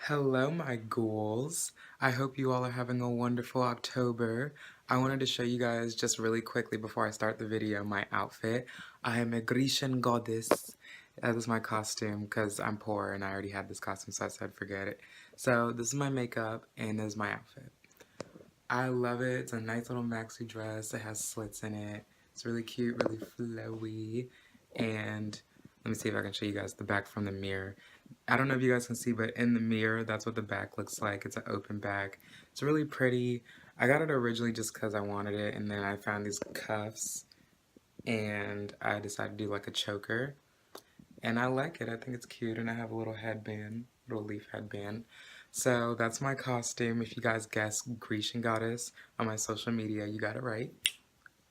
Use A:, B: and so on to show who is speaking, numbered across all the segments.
A: Hello, my ghouls. I hope you all are having a wonderful October. I wanted to show you guys just really quickly before I start the video my outfit. I am a Grecian goddess. That is my costume because I'm poor and I already had this costume, so I said forget it. So this is my makeup and this is my outfit. I love it. It's a nice little maxi dress. It has slits in it. It's really cute, really flowy. And let me see if I can show you guys the back from the mirror. I don't know if you guys can see, but in the mirror, that's what the back looks like. It's an open back. It's really pretty. I got it originally just because I wanted it, and then I found these cuffs, and I decided to do like a choker. And I like it. I think it's cute, and I have a little headband, little leaf headband. So that's my costume. If you guys guess Grecian goddess on my social media, you got it right.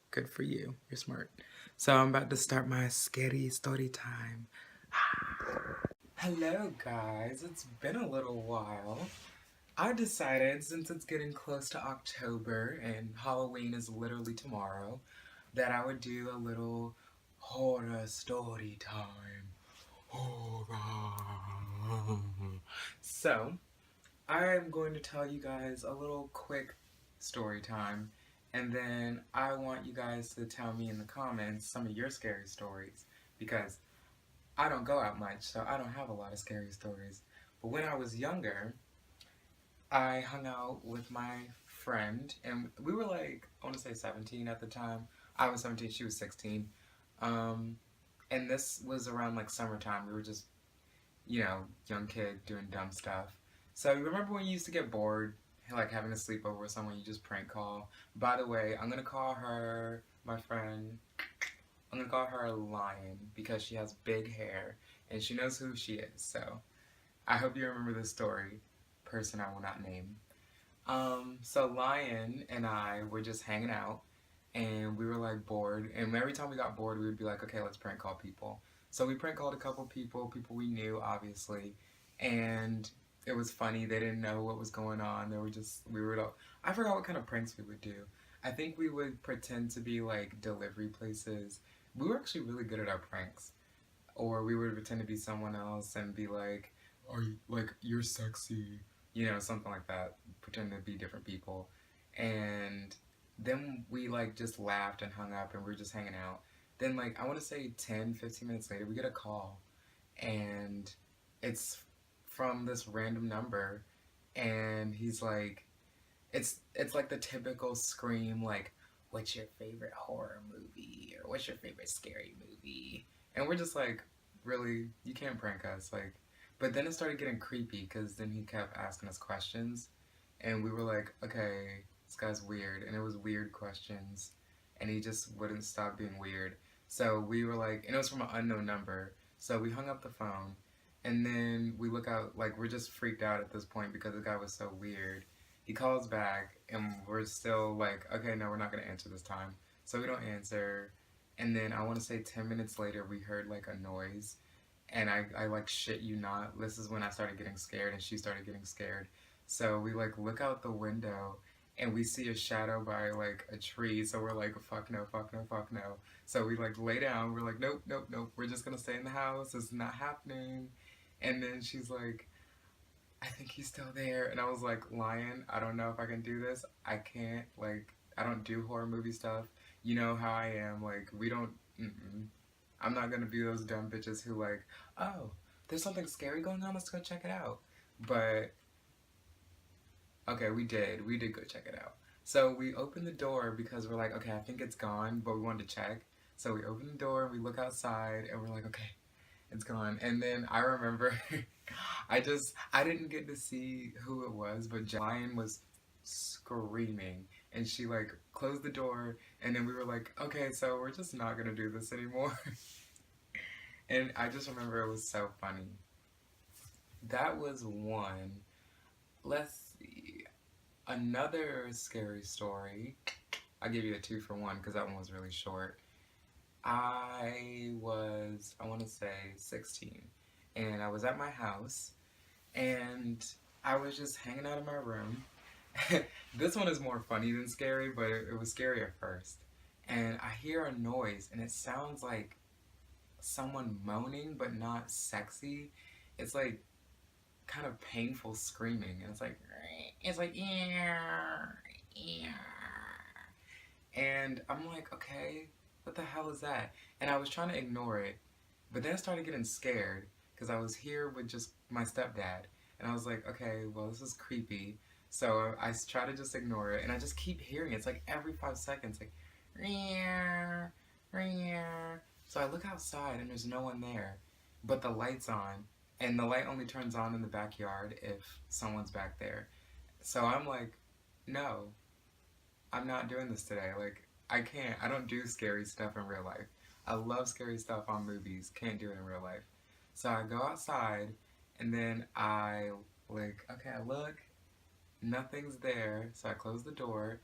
A: Good for you. You're smart. So I'm about to start my scary story time. Hello guys, it's been a little while. I decided, since it's getting close to October and Halloween is literally tomorrow, that I would do a little horror story time. Horror. So, I'm going to tell you guys a little quick story time, and then I want you guys to tell me in the comments some of your scary stories, because I don't go out much, so I don't have a lot of scary stories. But when I was younger, I hung out with my friend, and we were like, I want to say 17 at the time. I was 17, she was 16. Um, and this was around like summertime. We were just, young kid doing dumb stuff. So you remember when you used to get bored, like having a sleepover with someone you just prank call? By the way, I'm gonna call her, my friend, I'm gonna call her Lion because she has big hair and she knows who she is. So I hope you remember this story. Person I will not name. So Lion and I were just hanging out and we were like bored. And every time we got bored, we would be like, okay, let's prank call people. So we prank called a couple people we knew, obviously. And it was funny. They didn't know what was going on. They were just, I forgot what kind of pranks we would do. I think we would pretend to be like delivery places. We were actually really good at our pranks. Or we would pretend to be someone else and be like, are you, like, you're sexy, something like that. Pretend to be different people. And then we like just laughed and hung up and we were just hanging out. Then like, I want to say 10, 15 minutes later, we get a call and it's from this random number and he's like, it's like the typical scream, like, what's your favorite horror movie or what's your favorite scary movie? And we're just like, really, you can't prank us, like. But then it started getting creepy because then he kept asking us questions and we were like, okay, this guy's weird. And it was weird questions and he just wouldn't stop being weird. So we were like, and it was from an unknown number, so we hung up the phone and then we look out, like, we're just freaked out at this point because the guy was so weird. He calls back and we're still like, okay, no, we're not going to answer this time. So we don't answer. And then I want to say 10 minutes later, we heard like a noise. And I like, shit you not, this is when I started getting scared and she started getting scared. So we like look out the window and we see a shadow by like a tree. So we're like, fuck no, fuck no, fuck no. So we like lay down. We're like, nope, nope, nope. We're just going to stay in the house. It's not happening. And then she's like, I think he's still there. And I was like, Lion, I don't know if I can do this. I can't, like, I don't do horror movie stuff. You know how I am. Like, we don't, I'm not gonna be those dumb bitches who like, oh, there's something scary going on, let's go check it out. But, okay, we did go check it out. So we opened the door because we're like, okay, I think it's gone, but we wanted to check. So we open the door and we look outside and we're like, okay, it's gone. And then I remember I didn't get to see who it was, but Lion was screaming and she like closed the door and then we were like, okay, so we're just not gonna do this anymore. And I just remember it was so funny. That was one. Let's see. Another scary story. I'll give you a 2 for 1 because that one was really short. I want to say 16, and I was at my house, and I was just hanging out in my room. This one is more funny than scary, but it was scary at first. And I hear a noise, and it sounds like someone moaning, but not sexy. It's like kind of painful screaming, and it's like yeah, yeah, and I'm like, okay, what the hell is that? And I was trying to ignore it, but then I started getting scared because I was here with just my stepdad, and I was like, okay, well, this is creepy. So I try to just ignore it, and I just keep hearing it. It's like every 5 seconds, like, rear, rear. So I look outside, and there's no one there, but the light's on, and the light only turns on in the backyard if someone's back there. So I'm like, no, I'm not doing this today. Like, I can't. I don't do scary stuff in real life. I love scary stuff on movies. Can't do it in real life. So I go outside, and then okay, I look, nothing's there. So I close the door,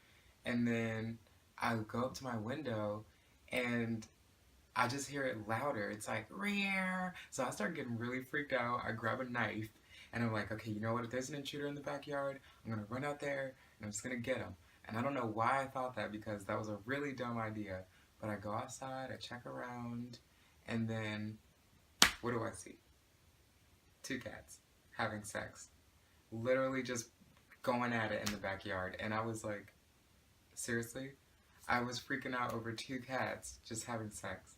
A: and then I go up to my window, and I just hear it louder. It's like, rear. So I start getting really freaked out. I grab a knife, and I'm like, okay, you know what? If there's an intruder in the backyard, I'm going to run out there, and I'm just going to get him. And I don't know why I thought that, because that was a really dumb idea. But I go outside, I check around, and then what do I see? Two cats having sex. Literally just going at it in the backyard. And I was like, seriously? I was freaking out over two cats just having sex.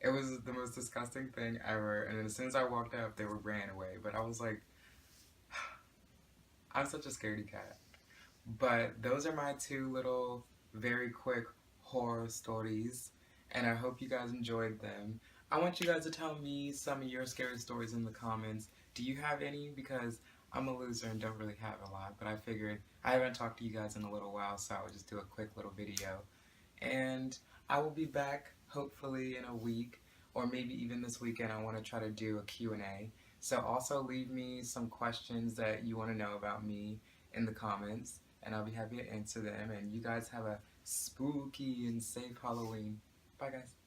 A: It was the most disgusting thing ever. And then as soon as I walked up, they were ran away. But I was like, I'm such a scaredy cat. But those are my two little, very quick horror stories. And I hope you guys enjoyed them. I want you guys to tell me some of your scary stories in the comments. Do you have any? Because I'm a loser and don't really have a lot. But I figured I haven't talked to you guys in a little while, so I would just do a quick little video. And I will be back hopefully in a week, or maybe even this weekend. I want to try to do a Q&A. So also leave me some questions that you want to know about me in the comments, and I'll be happy to answer them. And you guys have a spooky and safe Halloween. Bye, guys.